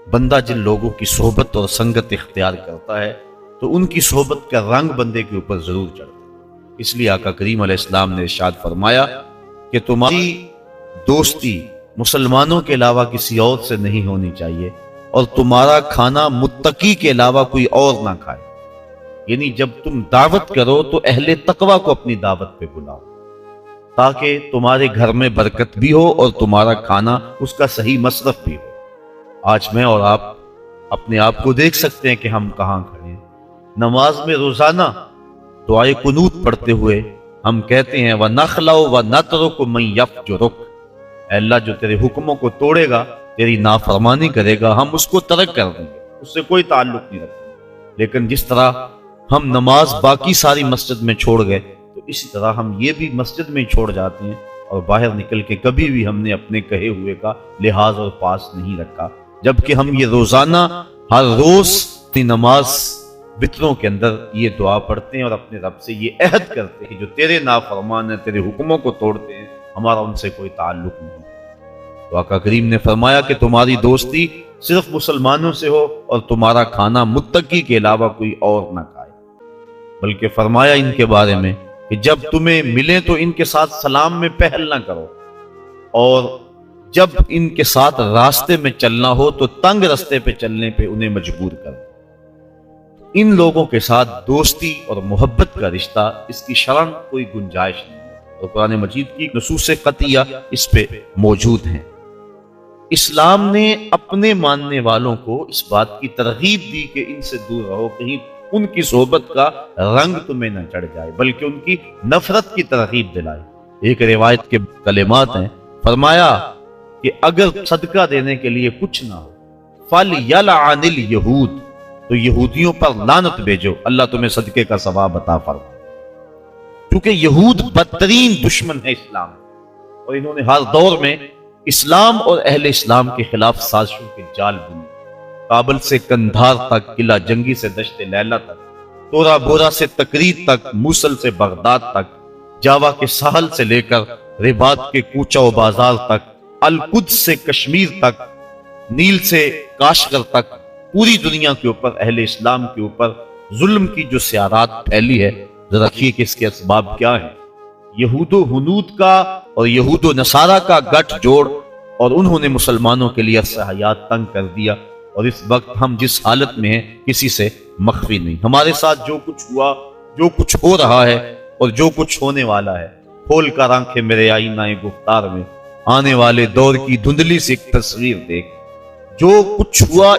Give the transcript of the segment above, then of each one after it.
بندہ جن لوگوں کی صحبت اور سنگت اختیار کرتا ہے تو ان کی صحبت کا رنگ بندے کے اوپر ضرور چڑھتا ہے۔ اس لیے آقا کریم علیہ السلام نے ارشاد فرمایا کہ تمہاری دوستی مسلمانوں کے علاوہ کسی اور سے نہیں ہونی چاہیے، اور تمہارا کھانا متقی کے علاوہ کوئی اور نہ کھائے۔ یعنی جب تم دعوت کرو تو اہل تقوی کو اپنی دعوت پہ بلاؤ، تاکہ تمہارے گھر میں برکت بھی ہو اور تمہارا کھانا اس کا صحیح مصرف بھی ہو۔ آج میں اور آپ اپنے آپ کو دیکھ سکتے ہیں کہ ہم کہاں کھڑے ہیں۔ نماز میں روزانہ دعائے قنوت پڑھتے ہوئے ہم کہتے ہیں وَنَخْلَعُ وَنَتْرُكُ مَن يَفْجُرُكَ، اے اللہ جو تیرے حکموں کو توڑے گا، تیری نافرمانی کرے گا، ہم اس کو ترک کر دیں گے، اس سے کوئی تعلق نہیں رکھتے۔ لیکن جس طرح ہم نماز باقی ساری مسجد میں چھوڑ گئے تو اسی طرح ہم یہ بھی مسجد میں چھوڑ جاتے ہیں، اور باہر نکل کے کبھی بھی ہم نے اپنے کہے ہوئے کا لحاظ اور پاس نہیں رکھا، جبکہ ہم یہ روزانہ ہر روز اپنی نماز وطروں کے اندر یہ دعا پڑھتے ہیں اور اپنے رب سے یہ عہد کرتے ہیں کہ جو تیرے نافرمان ہیں، تیرے حکموں کو توڑتے ہیں، ہمارا ان سے کوئی تعلق نہیں۔ تو آقا کریم نے فرمایا کہ تمہاری دوستی صرف مسلمانوں سے ہو اور تمہارا کھانا متقی کے علاوہ کوئی اور نہ کھائے، بلکہ فرمایا ان کے بارے میں کہ جب تمہیں ملیں تو ان کے ساتھ سلام میں پہل نہ کرو، اور جب ان کے ساتھ راستے میں چلنا ہو تو تنگ راستے پہ چلنے پہ انہیں مجبور کرو۔ ان لوگوں کے ساتھ دوستی اور محبت کا رشتہ، اس کی شرعاً کوئی گنجائش نہیں ہے، اور قرآن مجید کی نصوص قطعیہ اس پہ موجود ہیں۔ اسلام نے اپنے ماننے والوں کو اس بات کی ترغیب دی کہ ان سے دور رہو، کہیں ان کی صحبت کا رنگ تمہیں نہ چڑھ جائے، بلکہ ان کی نفرت کی ترغیب دلائے۔ ایک روایت کے کلمات ہیں، فرمایا کہ اگر صدقہ دینے کے لیے کچھ نہ ہو فَلْيَلْعَنِ الْيَهُودَ، تو یہودیوں پر لعنت بھیجو، اللہ تمہیں صدقے کا ثواب عطا فرمائے۔ کیونکہ یہود بدترین دشمن ہے اسلام، اور انہوں نے ہر دور میں اسلام اور اہل اسلام کے خلاف سازشوں کے جال بنے۔ کابل سے کندھار تک، قلعہ جنگی سے دشت لیلہ تک، تورا بورا سے تکریت تک، موصل سے بغداد تک، جاوا کے ساحل سے لے کر رباط کے کوچہ و بازار تک، القدس سے کشمیر تک، نیل سے کاشغر تک، پوری دنیا کے اوپر اہل اسلام کے اوپر ظلم کی جو سیارات پھیلی ہے، ذرا دیکھیے کہ اس کے اسباب کیا ہیں۔ یہود و ہنود کا اور یہود و نصارہ کا گٹھ جوڑ، اور انہوں نے مسلمانوں کے لیے عرصہ حیات تنگ کر دیا، اور اس وقت ہم جس حالت میں ہیں کسی سے مخفی نہیں۔ ہمارے ساتھ جو کچھ ہوا، جو کچھ ہو رہا ہے اور جو کچھ ہونے والا ہے، کھول کر آنکھیں میرے آئینہ گفتار میں، آنے والے دور کی دھندلی سے ایک تصویر دیکھ۔ جو کچھ ہوا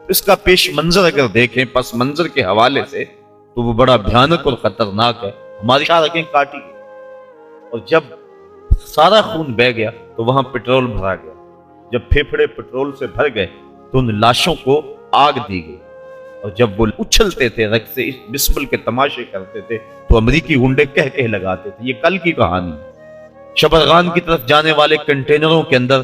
اس کا پیش منظر اگر دیکھیں پس منظر کے حوالے سے تو وہ بڑا بھیانک اور خطرناک ہے۔ ہماری آنکھیں کاٹی گئی، اور جب سارا خون بہہ گیا تو وہاں پٹرول بھرا گیا۔ جب پھیپھڑے پٹرول سے بھر گئے تو ان لاشوں کو آگ دی گئی، اور جب وہ اچھلتے تھے رقص بسمل کے تماشے کرتے تھے تو امریکی گنڈے کہہ لگاتے تھے۔ یہ کل کی کہانی ہے۔ شبرغان کی طرف جانے والے کنٹینروں کے اندر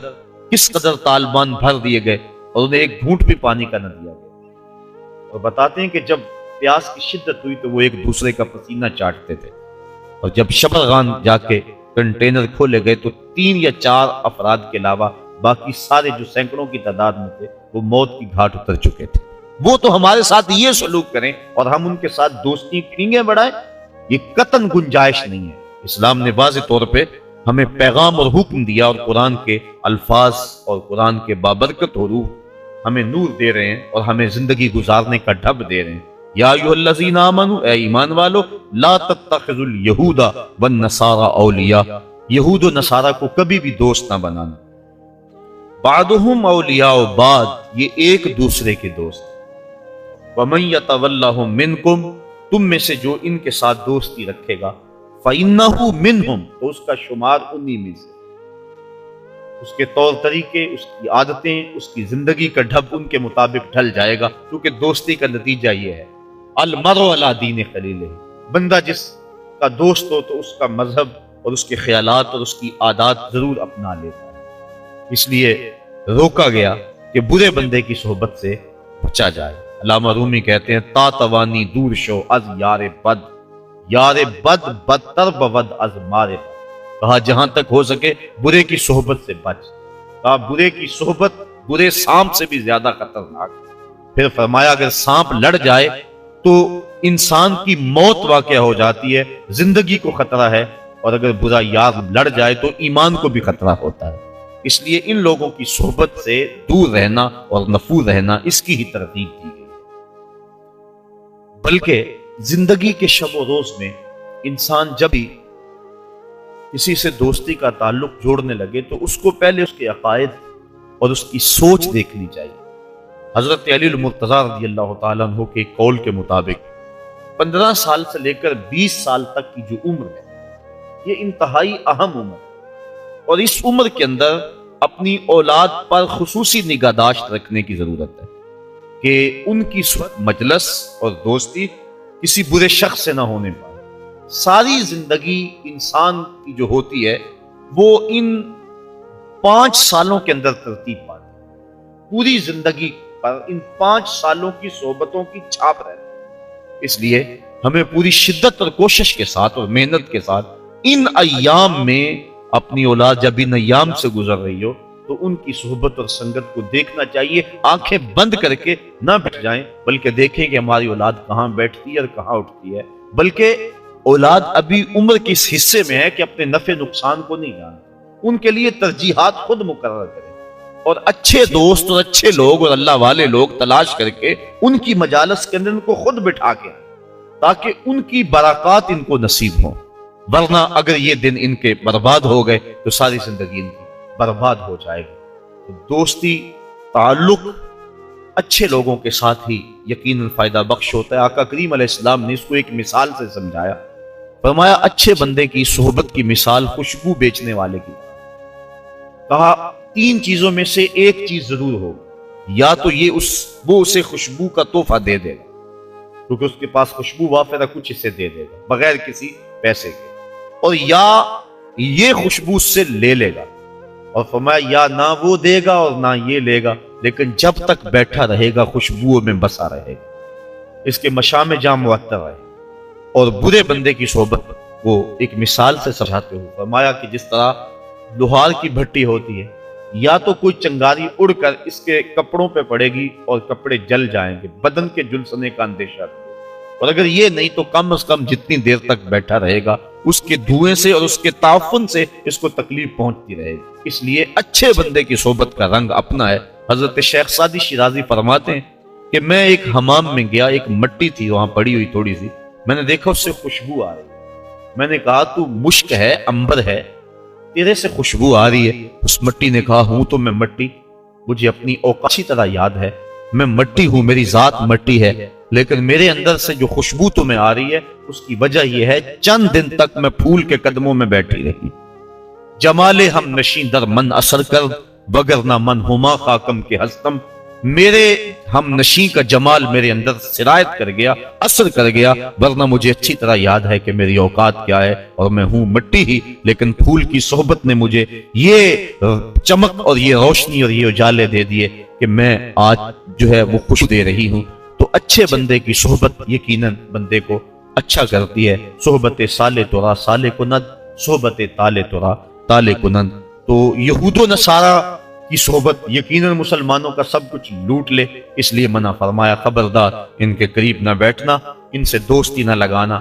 کس قدر طالبان بھر دیے گئے اور انہیں ایک گھونٹ بھی پانی کا نہ دیا گیا، اور بتاتے ہیں کہ جب پیاس کی شدت ہوئی تو وہ ایک دوسرے کا پسینہ چاٹتے تھے، اور جب شبرغان جا کے کنٹینر کھولے گئے تو 3 یا 4 افراد کے علاوہ باقی سارے جو سینکڑوں کی تعداد میں تھے وہ موت کی گھاٹ اتر چکے تھے۔ وہ تو ہمارے ساتھ یہ سلوک کریں اور ہم ان کے ساتھ دوستی پھینگیں بڑھائیں، یہ قطعاً گنجائش نہیں ہے۔ اسلام نے واضح طور پہ ہمیں پیغام اور حکم دیا، اور قرآن کے الفاظ اور قرآن کے بابرکت حروف ہمیں نور دے رہے ہیں اور ہمیں زندگی گزارنے کا ڈھب دے رہے ہیں۔ یا ایھا الذین آمنوا، اے ایمان والو، لا تتخذوا اليہود والنصارى اولیاء، یہود و نصارہ کو کبھی بھی دوست نہ بنانا۔ بعضهم اولیاء بعض، یہ ایک دوسرے کے دوست۔ ومن یتولہم منکم، تم میں سے جو ان کے ساتھ دوستی رکھے گا، فإنہ منہم، تو اس کا شمار انہی میں سے، اس کے طور طریقے، اس کی عادتیں، اس کی زندگی کا ڈھب ان کے مطابق ڈھل جائے گا، کیونکہ دوستی کا نتیجہ یہ ہے المرء علی دین خلیلہ، بندہ جس کا دوست ہو تو اس کا مذہب اور اس کے خیالات اور اس کی عادات ضرور اپنا لیتا ہے۔ اس لیے روکا گیا کہ برے بندے کی صحبت سے بچا جائے۔ علامہ رومی کہتے ہیں تا توانی دور شو از یار بد، یار بد بدتر بود از مار بد، کہا جہاں تک ہو سکے برے کی صحبت سے بچ، کہا برے کی صحبت برے سانپ سے بھی زیادہ خطرناک. پھر فرمایا اگر سانپ لڑ جائے تو انسان کی موت واقع ہو جاتی ہے، زندگی کو خطرہ ہے، اور اگر برا یار لڑ جائے تو ایمان کو بھی خطرہ ہوتا ہے. اس لیے ان لوگوں کی صحبت سے دور رہنا اور نفور رہنا اس کی ہی ترغیب دی گئی. بلکہ زندگی کے شب و روز میں انسان جب بھی کسی سے دوستی کا تعلق جوڑنے لگے تو اس کو پہلے اس کے عقائد اور اس کی سوچ دیکھنی چاہیے. حضرت علی المرتضیٰ رضی اللہ تعالیٰ عنہ کے قول کے مطابق 15 سال سے لے کر 20 سال تک کی جو عمر ہے یہ انتہائی اہم عمر ہے، اور اس عمر کے اندر اپنی اولاد پر خصوصی نگہداشت رکھنے کی ضرورت ہے کہ ان کی مجلس اور دوستی کسی برے شخص سے نہ ہونے پائے. ساری زندگی انسان کی جو ہوتی ہے وہ ان 5 سالوں کے اندر ترتیب پاتی ہے. پوری زندگی پر ان 5 سالوں کی صحبتوں کی چھاپ رہتی ہے. اس لیے ہمیں پوری شدت اور کوشش کے ساتھ اور محنت کے ساتھ ان ایام میں اپنی اولاد جب ان ایام سے گزر رہی ہو تو ان کی صحبت اور سنگت کو دیکھنا چاہیے. آنکھیں بند کر کے نہ بیٹھ جائیں، بلکہ دیکھیں کہ ہماری اولاد کہاں بیٹھتی ہے اور کہاں اٹھتی ہے. بلکہ اولاد ابھی عمر کے اس حصے میں ہے کہ اپنے نفع نقصان کو نہیں جانتے. ان کے لیے ترجیحات خود مقرر کریں اور اچھے دوست اور اچھے لوگ اور اللہ والے لوگ تلاش کر کے ان کی مجالس کے اندر ان کو خود بٹھا کے آئیں تاکہ ان کی برکات ان کو نصیب ہوں. ورنہ اگر یہ دن ان کے برباد ہو گئے تو ساری زندگی ان کی برباد ہو جائے گی. تو دوستی تعلق اچھے لوگوں کے ساتھ ہی یقیناً فائدہ بخش ہوتا ہے. آقا کریم علیہ السلام نے اس کو ایک مثال سے سمجھایا. فرمایا اچھے بندے کی صحبت کی مثال خوشبو بیچنے والے کی. کہا 3 چیزوں میں سے ایک چیز ضرور ہو، یا تو یہ وہ اسے خوشبو کا تحفہ دے دے گا کیونکہ اس کے پاس خوشبو وافر ہے، کچھ اسے دے دے گا بغیر کسی پیسے کے، اور یا یہ خوشبو اس سے لے لے گا. اور فرمایا یا نہ وہ دے گا اور نہ یہ لے گا، لیکن جب تک بیٹھا رہے گا خوشبو میں بسا رہے گا، اس کے مشام جام معطر رہے. اور برے بندے کی صحبت کو ایک مثال سے سمجھاتے ہوئے فرمایا کہ جس طرح لوہار کی بھٹی ہوتی ہے، یا تو کوئی چنگاری اڑ کر اس کے کپڑوں پہ پڑے گی اور کپڑے جل جائیں گے، بدن کے جلسنے کا اندیشہ ہے، اور اگر یہ نہیں تو کم از کم جتنی دیر تک بیٹھا رہے گا اس کے دھوئیں سے اور اس کے تعفن سے اس کو تکلیف پہنچتی رہے گی. اس لیے اچھے بندے کی صحبت کا رنگ اپنا ہے. حضرت شیخ سعدی شیرازی فرماتے ہیں کہ میں ایک حمام میں گیا، ایک مٹی تھی وہاں پڑی ہوئی تھوڑی سی، میں نے دیکھا اس سے خوشبو آ رہی. میں نے کہا تو مشک ہے، عنبر ہے، تیرے سے خوشبو آ رہی ہے. اس مٹی نے کہا ہوں تو میں مٹی، مجھے اپنی اوقات اچھی طرح یاد ہے، میں مٹی ہوں، میری ذات مٹی ہے، لیکن میرے اندر سے جو خوشبو تمہیں آ رہی ہے اس کی وجہ یہ ہے چند دن تک میں پھول کے قدموں میں بیٹھی رہی. جمال ہم نشین در من اثر کر بگر نہ من ہما خاکم کے ہستم. میرے ہم نشین کا جمال میرے اندر سرایت کر گیا، اثر کر گیا، ورنہ مجھے اچھی طرح یاد ہے کہ میری اوقات کیا ہے اور میں ہوں مٹی ہی، لیکن پھول کی صحبت نے مجھے یہ چمک اور یہ روشنی اور یہ اجالے دے دیے کہ میں آج جو ہے وہ خوش دے رہی ہوں. تو اچھے بندے کی صحبت یقیناً بندے کو اچھا کرتی ہے. صحبت صالح ترا صالح کنند، صحبت طالع ترا طالع کنند. تو یہود و نصارہ کی صحبت یقیناً مسلمانوں کا سب کچھ لوٹ لے، اس لیے منع فرمایا خبردار ان کے قریب نہ بیٹھنا، ان سے دوستی نہ لگانا.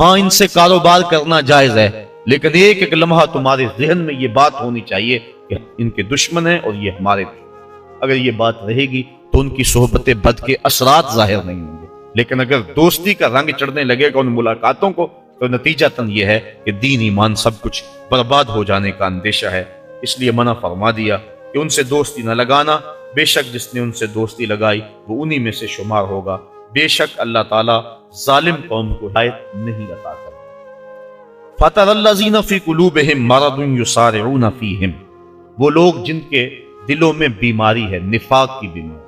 ہاں ان سے کاروبار کرنا جائز ہے، لیکن ایک ایک لمحہ تمہارے ذہن میں یہ بات ہونی چاہیے کہ ان کے دشمن ہیں اور یہ ہمارے دشمن. اگر یہ بات رہے گی تو ان کی صحبت بد کے اثرات ظاہر نہیں ہوں گے. لیکن اگر دوستی کا رنگ چڑھنے لگے گا ان ملاقاتوں کو تو نتیجتاً یہ ہے کہ دین ایمان سب کچھ برباد ہو جانے کا اندیشہ ہے. اس لیے منع فرما دیا کہ ان سے دوستی نہ لگانا. بے شک جس نے ان سے دوستی لگائی وہ انہی میں سے شمار ہوگا. بے شک اللہ تعالیٰ ظالم قوم کو ہدایت نہیں عطا کرتا. فَتَرَى الَّذِينَ فِي قُلُوبِهِم مَّرَضٌ يُسَارِعُونَ فِيهِمْ. وہ لوگ جن کے دلوں میں بیماری ہے، نفاق کی بیماری.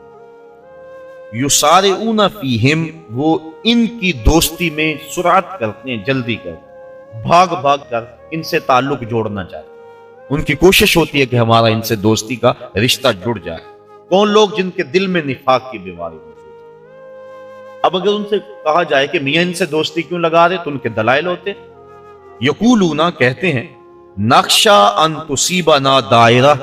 یسارعون فیہم، وہ ان کی دوستی میں سرعت کرتے ہیں، جلدی کرتے، بھاگ بھاگ کر ان سے تعلق جوڑنا چاہتے ہیں. ان کی کوشش ہوتی ہے کہ ہمارا ان سے دوستی کا رشتہ جڑ جائے. کون لوگ؟ جن کے دل میں نفاق کی بیماری موجود ہے. اب اگر ان سے کہا جائے کہ میاں ان سے دوستی کیوں لگا رہے تو ان کے دلائل ہوتے ہیں. یقولون، کہتے ہیں، نخشا ان تصیبنا دائرہ،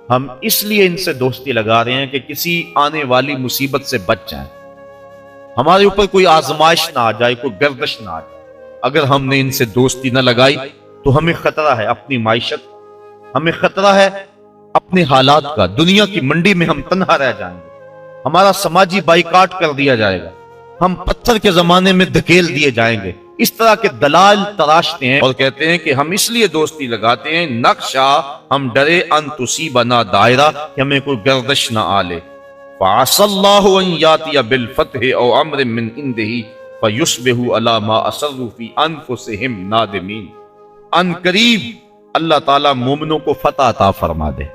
ہم اس لیے ان سے دوستی لگا رہے ہیں کہ کسی آنے والی مصیبت سے بچ جائیں، ہمارے اوپر کوئی آزمائش نہ آ جائے، کوئی گردش نہ آ جائے۔ اگر ہم نے ان سے دوستی نہ لگائی تو ہمیں خطرہ ہے اپنی معیشت، ہمیں خطرہ ہے اپنے حالات کا، دنیا کی منڈی میں ہم تنہا رہ جائیں گے، ہمارا سماجی بائیکاٹ کر دیا جائے گا، ہم پتھر کے زمانے میں دھکیل دیے جائیں گے۔ اس طرح کے دلائل تراشتے ہیں اور کہتے ہیں کہ ہم اس لیے دوستی لگاتے ہیں نقشہ ہم ڈرے ان تصیبنا دائرہ کہ ہمیں کوئی گردش نہ آلے۔ فَعَسَى اللَّهُ أَن يَأْتِيَ بِالْفَتْحِ أَوْ أَمْرٍ مِّنْ عِندِهِ فَيُصْبِحُوا عَلَىٰ مَا أَسَرُّوا فِي أَنفُسِهِمْ نَادِمِينَ۔ ان قریب اللہ تعالیٰ مومنوں کو فتح عطا فرما دے،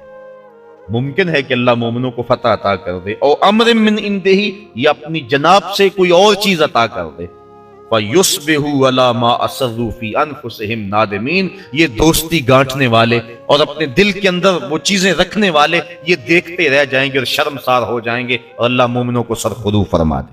ممکن ہے کہ اللہ مومنوں کو فتح عطا کر دے، او امر من عنده، یا اپنی جناب سے کوئی اور چیز عطا کر دے۔ فَيُصْبِحُوا عَلَىٰ مَا أَسَرُّوا فِي أَنفُسِهِمْ نَادِمِينَ، یہ دوستی گانٹھنے والے اور اپنے دل کے اندر وہ چیزیں رکھنے والے یہ دیکھتے رہ جائیں گے اور شرمسار ہو جائیں گے، اور اللہ مومنوں کو سرخرو فرما دے۔